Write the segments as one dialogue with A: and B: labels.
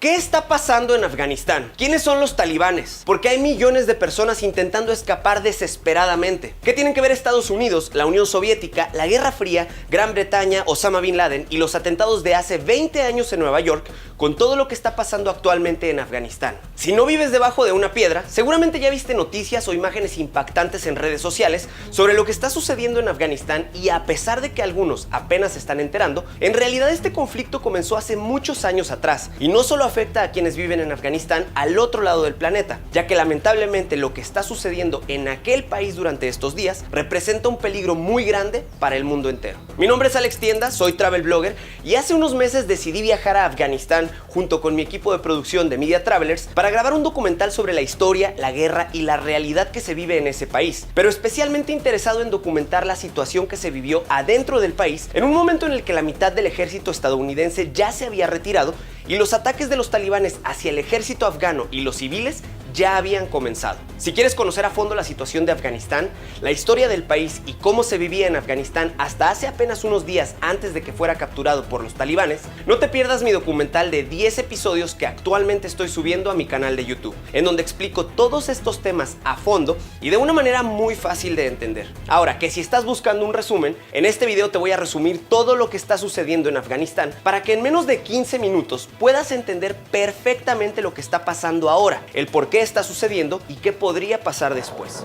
A: ¿Qué está pasando en Afganistán? ¿Quiénes son los talibanes? ¿Por qué hay millones de personas intentando escapar desesperadamente? ¿Qué tienen que ver Estados Unidos, la Unión Soviética, la Guerra Fría, Gran Bretaña, Osama Bin Laden y los atentados de hace 20 años en Nueva York con todo lo que está pasando actualmente en Afganistán? Si no vives debajo de una piedra, seguramente ya viste noticias o imágenes impactantes en redes sociales sobre lo que está sucediendo en Afganistán, y a pesar de que algunos apenas se están enterando, en realidad este conflicto comenzó hace muchos años atrás y no solo afecta a quienes viven en Afganistán al otro lado del planeta, ya que lamentablemente lo que está sucediendo en aquel país durante estos días representa un peligro muy grande para el mundo entero. Mi nombre es Alex Tienda, soy travel blogger y hace unos meses decidí viajar a Afganistán junto con mi equipo de producción de Media Travelers para grabar un documental sobre la historia, la guerra y la realidad que se vive en ese país, pero especialmente interesado en documentar la situación que se vivió adentro del país en un momento en el que la mitad del ejército estadounidense ya se había retirado y los ataques de los talibanes hacia el ejército afgano y los civiles ya habían comenzado. Si quieres conocer a fondo la situación de Afganistán, la historia del país y cómo se vivía en Afganistán hasta hace apenas unos días antes de que fuera capturado por los talibanes, no te pierdas mi documental de 10 episodios que actualmente estoy subiendo a mi canal de YouTube, en donde explico todos estos temas a fondo y de una manera muy fácil de entender. Ahora, que si estás buscando un resumen, en este video te voy a resumir todo lo que está sucediendo en Afganistán para que en menos de 15 minutos puedas entender perfectamente lo que está pasando ahora, el por qué está sucediendo y qué podría pasar después.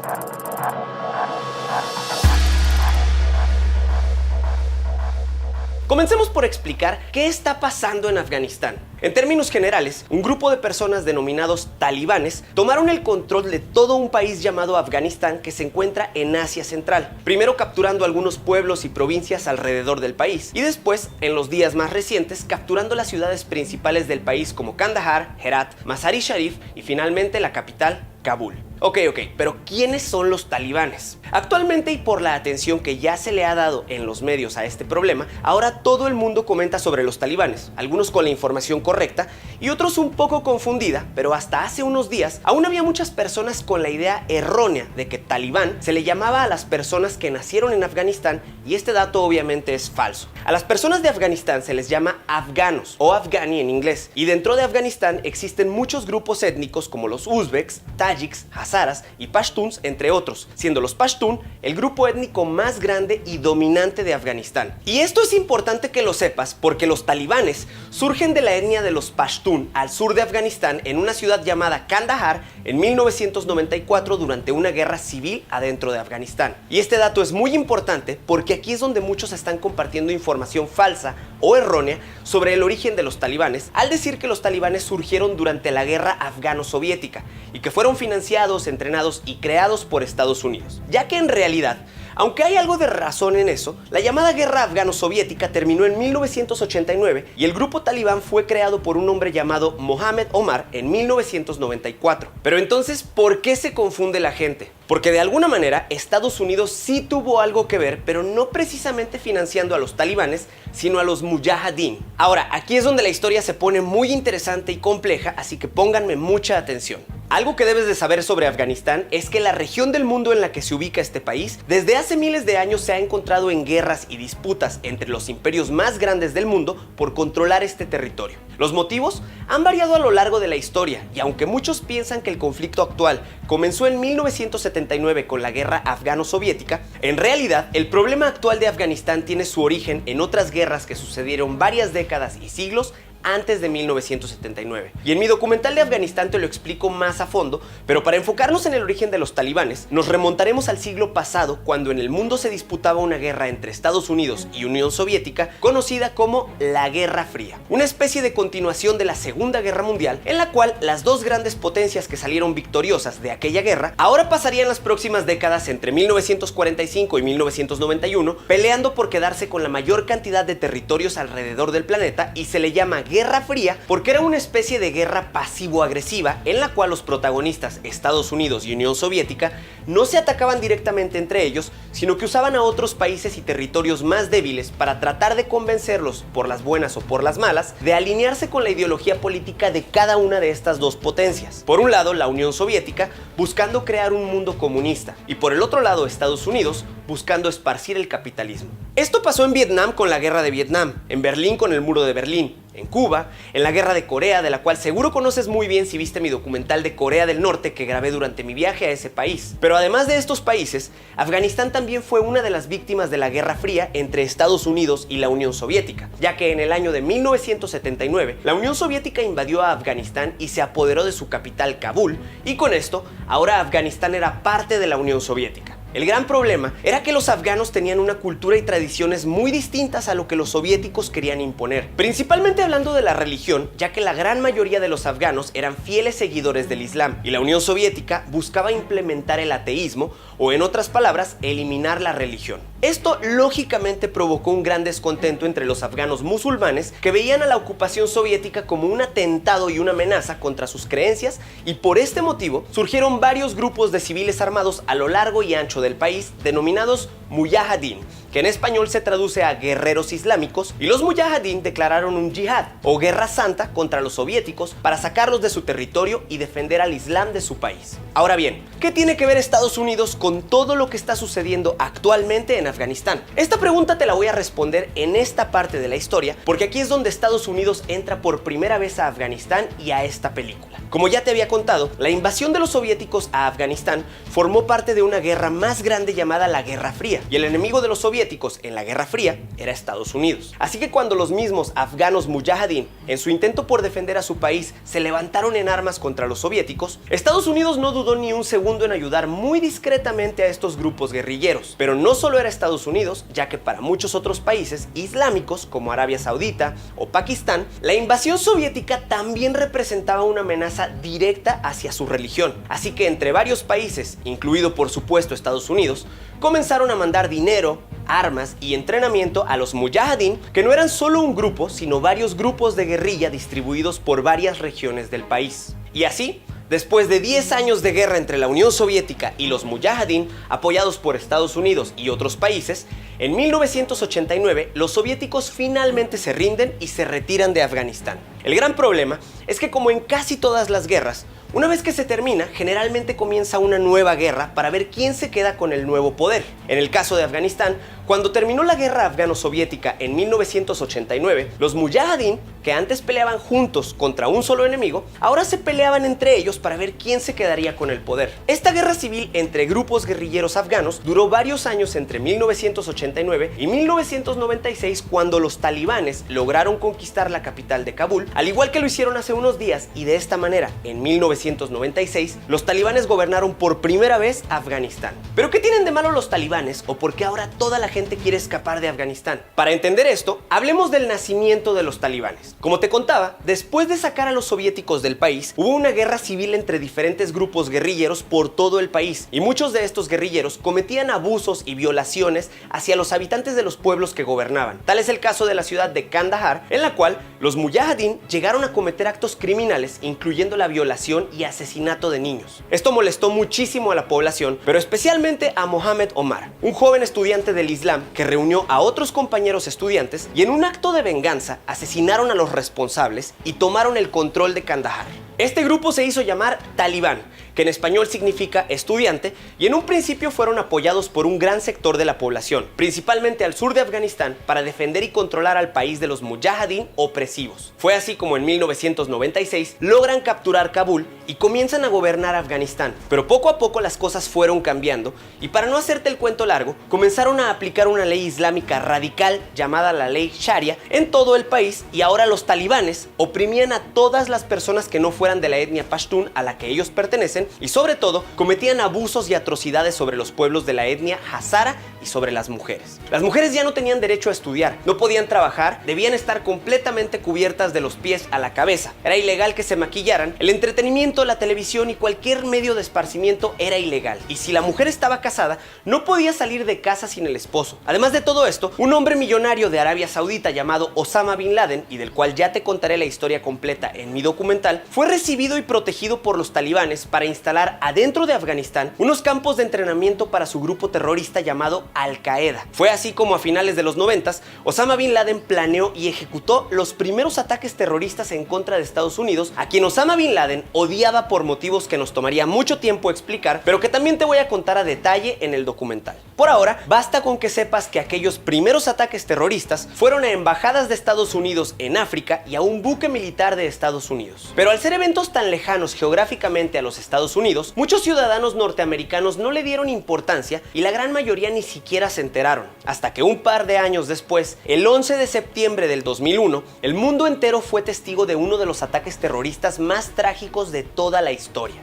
A: Comencemos por explicar qué está pasando en Afganistán. En términos generales, un grupo de personas denominados talibanes tomaron el control de todo un país llamado Afganistán que se encuentra en Asia Central, primero capturando algunos pueblos y provincias alrededor del país y después, en los días más recientes, capturando las ciudades principales del país como Kandahar, Herat, Mazar-i-Sharif y finalmente la capital, Kabul. Ok, pero ¿quiénes son los talibanes? Actualmente, y por la atención que ya se le ha dado en los medios a este problema, ahora todo el mundo comenta sobre los talibanes, algunos con la información correcta y otros un poco confundida, pero hasta hace unos días aún había muchas personas con la idea errónea de que talibán se le llamaba a las personas que nacieron en Afganistán, y este dato obviamente es falso. A las personas de Afganistán se les llama afganos o afghani en inglés, y dentro de Afganistán existen muchos grupos étnicos como los uzbeks, tajiks, hazaras y pashtuns, entre otros, siendo los pashtun el grupo étnico más grande y dominante de Afganistán. Y esto es importante que lo sepas porque los talibanes surgen de la etnia de los pashtun al sur de Afganistán en una ciudad llamada Kandahar en 1994 durante una guerra civil adentro de Afganistán. Y este dato es muy importante porque aquí es donde muchos están compartiendo información falsa o errónea sobre el origen de los talibanes al decir que los talibanes surgieron durante la guerra afgano-soviética y que fueron financiados, entrenados y creados por Estados Unidos, ya que en realidad, aunque hay algo de razón en eso, la llamada guerra afgano-soviética terminó en 1989 y el grupo talibán fue creado por un hombre llamado Mohammed Omar en 1994. Pero entonces, ¿por qué se confunde la gente? Porque de alguna manera Estados Unidos sí tuvo algo que ver, pero no precisamente financiando a los talibanes, sino a los mujahideen. Ahora, aquí es donde la historia se pone muy interesante y compleja, así que pónganme mucha atención. Algo que debes de saber sobre Afganistán es que la región del mundo en la que se ubica este país desde hace miles de años se ha encontrado en guerras y disputas entre los imperios más grandes del mundo por controlar este territorio. Los motivos han variado a lo largo de la historia, y aunque muchos piensan que el conflicto actual comenzó en 1979 con la guerra afgano-soviética, en realidad el problema actual de Afganistán tiene su origen en otras guerras que sucedieron varias décadas y siglos antes de 1979. Y en mi documental de Afganistán te lo explico más a fondo, pero para enfocarnos en el origen de los talibanes, nos remontaremos al siglo pasado, cuando en el mundo se disputaba una guerra entre Estados Unidos y Unión Soviética, conocida como la Guerra Fría, una especie de continuación de la Segunda Guerra Mundial, en la cual las dos grandes potencias que salieron victoriosas de aquella guerra ahora pasarían las próximas décadas entre 1945 y 1991 peleando por quedarse con la mayor cantidad de territorios alrededor del planeta, y se le llama Guerra Fría porque era una especie de guerra pasivo-agresiva en la cual los protagonistas, Estados Unidos y Unión Soviética, no se atacaban directamente entre ellos, sino que usaban a otros países y territorios más débiles para tratar de convencerlos, por las buenas o por las malas, de alinearse con la ideología política de cada una de estas dos potencias. Por un lado, la Unión Soviética buscando crear un mundo comunista, y por el otro lado, Estados Unidos buscando esparcir el capitalismo. Esto pasó en Vietnam con la Guerra de Vietnam, en Berlín con el Muro de Berlín, en Cuba, en la guerra de Corea, de la cual seguro conoces muy bien si viste mi documental de Corea del Norte que grabé durante mi viaje a ese país. Pero además de estos países, Afganistán también fue una de las víctimas de la Guerra Fría entre Estados Unidos y la Unión Soviética, ya que en el año de 1979 la Unión Soviética invadió a Afganistán y se apoderó de su capital, Kabul, y con esto, ahora Afganistán era parte de la Unión Soviética. El gran problema era que los afganos tenían una cultura y tradiciones muy distintas a lo que los soviéticos querían imponer, principalmente hablando de la religión, ya que la gran mayoría de los afganos eran fieles seguidores del Islam y la Unión Soviética buscaba implementar el ateísmo o, en otras palabras, eliminar la religión. Esto lógicamente provocó un gran descontento entre los afganos musulmanes que veían a la ocupación soviética como un atentado y una amenaza contra sus creencias, y por este motivo surgieron varios grupos de civiles armados a lo largo y ancho del país denominados Mujahideen, que en español se traduce a guerreros islámicos, y los Mujahideen declararon un yihad o guerra santa contra los soviéticos para sacarlos de su territorio y defender al Islam de su país. Ahora bien, ¿qué tiene que ver Estados Unidos con todo lo que está sucediendo actualmente en Afganistán? Esta pregunta te la voy a responder en esta parte de la historia, porque aquí es donde Estados Unidos entra por primera vez a Afganistán y a esta película. Como ya te había contado, la invasión de los soviéticos a Afganistán formó parte de una guerra más grande llamada la Guerra Fría, y el enemigo de los soviéticos en la Guerra Fría era Estados Unidos. Así que cuando los mismos afganos Mujahideen, en su intento por defender a su país, se levantaron en armas contra los soviéticos, Estados Unidos no dudó ni un segundo en ayudar muy discretamente a estos grupos guerrilleros. Pero no solo era Estados Unidos, ya que para muchos otros países islámicos como Arabia Saudita o Pakistán, la invasión soviética también representaba una amenaza directa hacia su religión. Así que entre varios países, incluido por supuesto Estados Unidos, comenzaron a mandar dinero, armas y entrenamiento a los Mujahideen, que no eran solo un grupo, sino varios grupos de guerrilla distribuidos por varias regiones del país. Y así, después de 10 años de guerra entre la Unión Soviética y los Mujahideen, apoyados por Estados Unidos y otros países, en 1989 los soviéticos finalmente se rinden y se retiran de Afganistán. El gran problema es que, como en casi todas las guerras, una vez que se termina, generalmente comienza una nueva guerra para ver quién se queda con el nuevo poder. En el caso de Afganistán, cuando terminó la guerra afgano-soviética en 1989, los Mujahideen, que antes peleaban juntos contra un solo enemigo, ahora se peleaban entre ellos para ver quién se quedaría con el poder. Esta guerra civil entre grupos guerrilleros afganos duró varios años entre 1989 y 1996, cuando los talibanes lograron conquistar la capital de Kabul, al igual que lo hicieron hace unos días, y de esta manera, en 1996, los talibanes gobernaron por primera vez Afganistán. ¿Pero qué tienen de malo los talibanes, o por qué ahora toda la gente quiere escapar de Afganistán? Para entender esto, hablemos del nacimiento de los talibanes. Como te contaba, después de sacar a los soviéticos del país, hubo una guerra civil entre diferentes grupos guerrilleros por todo el país, y muchos de estos guerrilleros cometían abusos y violaciones hacia los habitantes de los pueblos que gobernaban. Tal es el caso de la ciudad de Kandahar, en la cual los Mujahideen llegaron a cometer actos criminales, incluyendo la violación y asesinato de niños. Esto molestó muchísimo a la población, pero especialmente a Mohammed Omar, un joven estudiante del Islam que reunió a otros compañeros estudiantes, y en un acto de venganza asesinaron a los responsables y tomaron el control de Kandahar. Este grupo se hizo llamar Talibán, que en español significa estudiante, y en un principio fueron apoyados por un gran sector de la población, principalmente al sur de Afganistán, para defender y controlar al país de los Mujahideen opresivos. Fue así como en 1996 logran capturar Kabul y comienzan a gobernar Afganistán. Pero poco a poco las cosas fueron cambiando, y para no hacerte el cuento largo, comenzaron a aplicar una ley islámica radical llamada la ley Sharia en todo el país, y ahora los talibanes oprimían a todas las personas que no fueran de la etnia pashtun a la que ellos pertenecen, y sobre todo cometían abusos y atrocidades sobre los pueblos de la etnia hazara y sobre las mujeres. Las mujeres ya no tenían derecho a estudiar, no podían trabajar, debían estar completamente cubiertas de los pies a la cabeza, era ilegal que se maquillaran, el entretenimiento, la televisión y cualquier medio de esparcimiento era ilegal, y si la mujer estaba casada, no podía salir de casa sin el esposo. Además de todo esto, un hombre millonario de Arabia Saudita llamado Osama Bin Laden, y del cual ya te contaré la historia completa en mi documental, fue recibido y protegido por los talibanes para instalar adentro de Afganistán unos campos de entrenamiento para su grupo terrorista llamado Al-Qaeda. Fue así como a finales de los 90s, Osama Bin Laden planeó y ejecutó los primeros ataques terroristas en contra de Estados Unidos, a quien Osama Bin Laden odiaba por motivos que nos tomaría mucho tiempo explicar, pero que también te voy a contar a detalle en el documental. Por ahora, basta con que sepas que aquellos primeros ataques terroristas fueron a embajadas de Estados Unidos en África y a un buque militar de Estados Unidos. Pero al ser eventos tan lejanos geográficamente a los Estados Unidos, muchos ciudadanos norteamericanos no le dieron importancia y la gran mayoría ni siquiera se enteraron. Hasta que un par de años después, el 11 de septiembre del 2001, el mundo entero fue testigo de uno de los ataques terroristas más trágicos de toda la historia.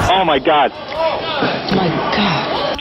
B: Oh my God.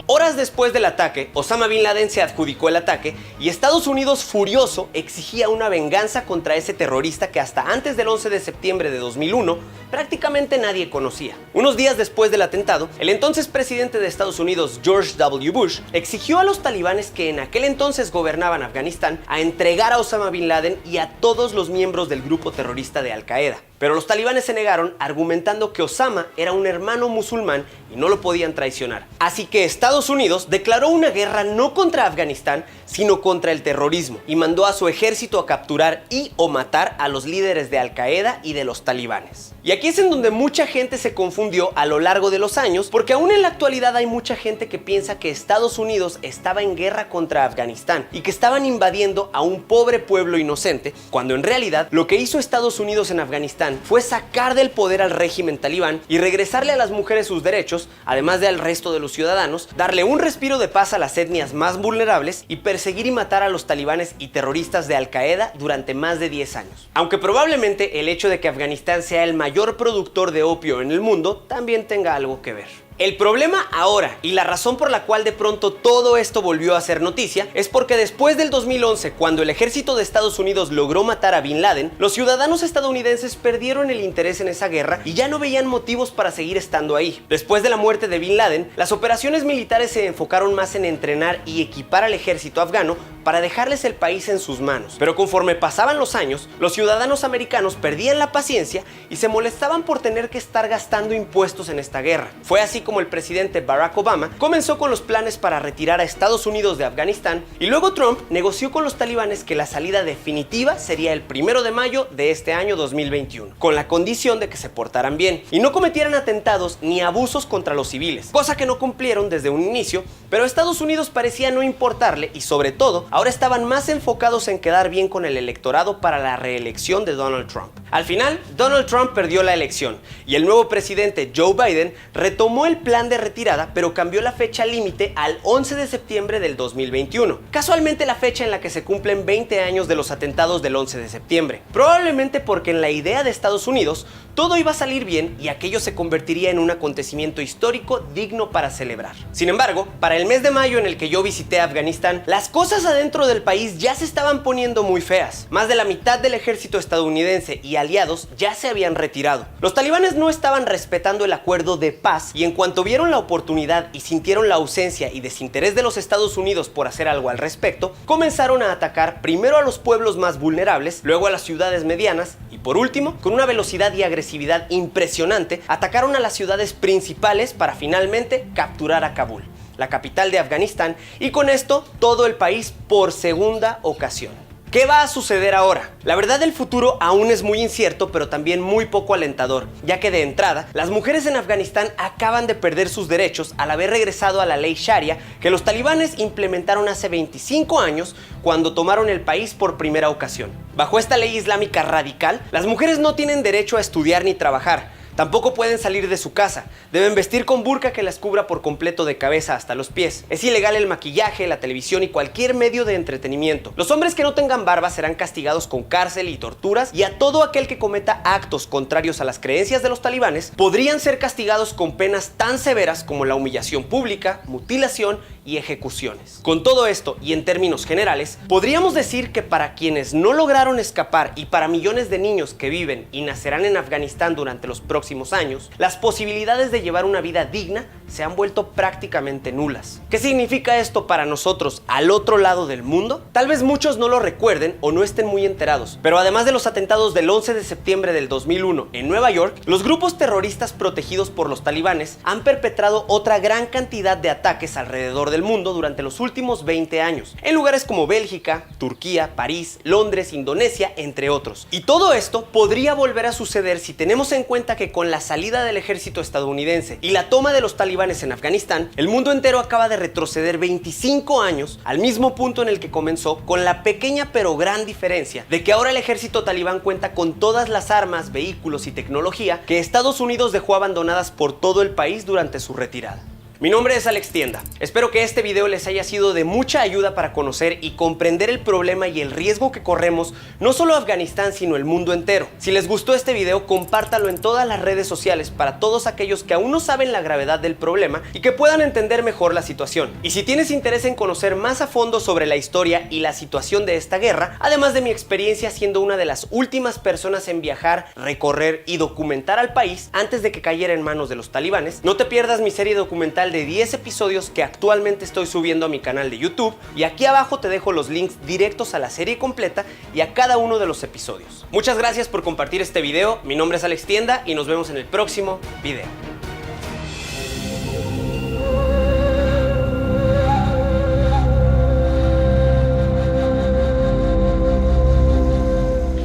A: Horas después del ataque, Osama Bin Laden se adjudicó el ataque y Estados Unidos, furioso, exigía una venganza contra ese terrorista que hasta antes del 11 de septiembre de 2001 prácticamente nadie conocía. Unos días después del atentado, el entonces presidente de Estados Unidos, George W. Bush, exigió a los talibanes que en aquel entonces gobernaban Afganistán a entregar a Osama Bin Laden y a todos los miembros del grupo terrorista de Al-Qaeda. Pero los talibanes se negaron, argumentando que Osama era un hermano musulmán y no lo podían traicionar. Así que Estados Unidos declaró una guerra no contra Afganistán, sino contra el terrorismo, y mandó a su ejército a capturar y o matar a los líderes de Al-Qaeda y de los talibanes. Y aquí es en donde mucha gente se confundió a lo largo de los años, porque aún en la actualidad hay mucha gente que piensa que Estados Unidos estaba en guerra contra Afganistán y que estaban invadiendo a un pobre pueblo inocente, cuando en realidad lo que hizo Estados Unidos en Afganistán fue sacar del poder al régimen talibán y regresarle a las mujeres sus derechos, además de al resto de los ciudadanos, darle un respiro de paz a las etnias más vulnerables y perseguir y matar a los talibanes y terroristas de Al-Qaeda durante más de 10 años. Aunque probablemente el hecho de que Afganistán sea el mayor productor de opio en el mundo también tenga algo que ver. El problema ahora, y la razón por la cual de pronto todo esto volvió a ser noticia, es porque después del 2011, cuando el ejército de Estados Unidos logró matar a Bin Laden, los ciudadanos estadounidenses perdieron el interés en esa guerra y ya no veían motivos para seguir estando ahí. Después de la muerte de Bin Laden, las operaciones militares se enfocaron más en entrenar y equipar al ejército afgano para dejarles el país en sus manos. Pero conforme pasaban los años, los ciudadanos americanos perdían la paciencia y se molestaban por tener que estar gastando impuestos en esta guerra. Fue así como el presidente Barack Obama comenzó con los planes para retirar a Estados Unidos de Afganistán, y luego Trump negoció con los talibanes que la salida definitiva sería el 1 de mayo de este año 2021, con la condición de que se portaran bien y no cometieran atentados ni abusos contra los civiles, cosa que no cumplieron desde un inicio, pero a Estados Unidos parecía no importarle y sobre todo ahora estaban más enfocados en quedar bien con el electorado para la reelección de Donald Trump. Al final, Donald Trump perdió la elección y el nuevo presidente Joe Biden retomó el plan de retirada, pero cambió la fecha límite al 11 de septiembre del 2021. Casualmente la fecha en la que se cumplen 20 años de los atentados del 11 de septiembre. Probablemente porque en la idea de Estados Unidos todo iba a salir bien y aquello se convertiría en un acontecimiento histórico digno para celebrar. Sin embargo, para el mes de mayo en el que yo visité Afganistán, las cosas adentro del país ya se estaban poniendo muy feas. Más de la mitad del ejército estadounidense y aliados ya se habían retirado. Los talibanes no estaban respetando el acuerdo de paz y en cuanto vieron la oportunidad y sintieron la ausencia y desinterés de los Estados Unidos por hacer algo al respecto, comenzaron a atacar primero a los pueblos más vulnerables, luego a las ciudades medianas y por último, con una velocidad y agresividad impresionante, atacaron a las ciudades principales para finalmente capturar a Kabul, la capital de Afganistán, y con esto todo el país por segunda ocasión. ¿Qué va a suceder ahora? La verdad, el futuro aún es muy incierto, pero también muy poco alentador, ya que de entrada, las mujeres en Afganistán acaban de perder sus derechos al haber regresado a la ley Sharia que los talibanes implementaron hace 25 años cuando tomaron el país por primera ocasión. Bajo esta ley islámica radical, las mujeres no tienen derecho a estudiar ni trabajar. Tampoco pueden salir de su casa, deben vestir con burka que las cubra por completo de cabeza hasta los pies. Es ilegal el maquillaje, la televisión y cualquier medio de entretenimiento. Los hombres que no tengan barba serán castigados con cárcel y torturas, y a todo aquel que cometa actos contrarios a las creencias de los talibanes podrían ser castigados con penas tan severas como la humillación pública, mutilación y ejecuciones. Con todo esto, y en términos generales, podríamos decir que para quienes no lograron escapar y para millones de niños que viven y nacerán en Afganistán durante los próximos años, las posibilidades de llevar una vida digna se han vuelto prácticamente nulas. ¿Qué significa esto para nosotros al otro lado del mundo? Tal vez muchos no lo recuerden o no estén muy enterados, pero además de los atentados del 11 de septiembre del 2001 en Nueva York, los grupos terroristas protegidos por los talibanes han perpetrado otra gran cantidad de ataques alrededor del mundo durante los últimos 20 años, en lugares como Bélgica, Turquía, París, Londres, Indonesia, entre otros. Y todo esto podría volver a suceder si tenemos en cuenta que con la salida del ejército estadounidense y la toma de los talibanes en Afganistán, el mundo entero acaba de retroceder 25 años al mismo punto en el que comenzó, con la pequeña pero gran diferencia de que ahora el ejército talibán cuenta con todas las armas, vehículos y tecnología que Estados Unidos dejó abandonadas por todo el país durante su retirada. Mi nombre es Alex Tienda. Espero que este video les haya sido de mucha ayuda para conocer y comprender el problema y el riesgo que corremos no solo Afganistán, sino el mundo entero. Si les gustó este video, compártalo en todas las redes sociales para todos aquellos que aún no saben la gravedad del problema y que puedan entender mejor la situación. Y si tienes interés en conocer más a fondo sobre la historia y la situación de esta guerra, además de mi experiencia siendo una de las últimas personas en viajar, recorrer y documentar al país antes de que cayera en manos de los talibanes, no te pierdas mi serie documental de 10 episodios que actualmente estoy subiendo a mi canal de YouTube, y aquí abajo te dejo los links directos a la serie completa y a cada uno de los episodios. Muchas gracias por compartir este video. Mi nombre es Alex Tienda y nos vemos en el próximo video.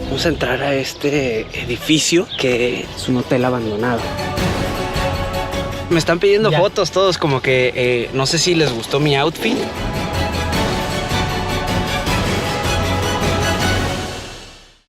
A: Vamos a entrar a este edificio que es un hotel abandonado. Me están pidiendo fotos todos, como que no sé si les gustó mi outfit.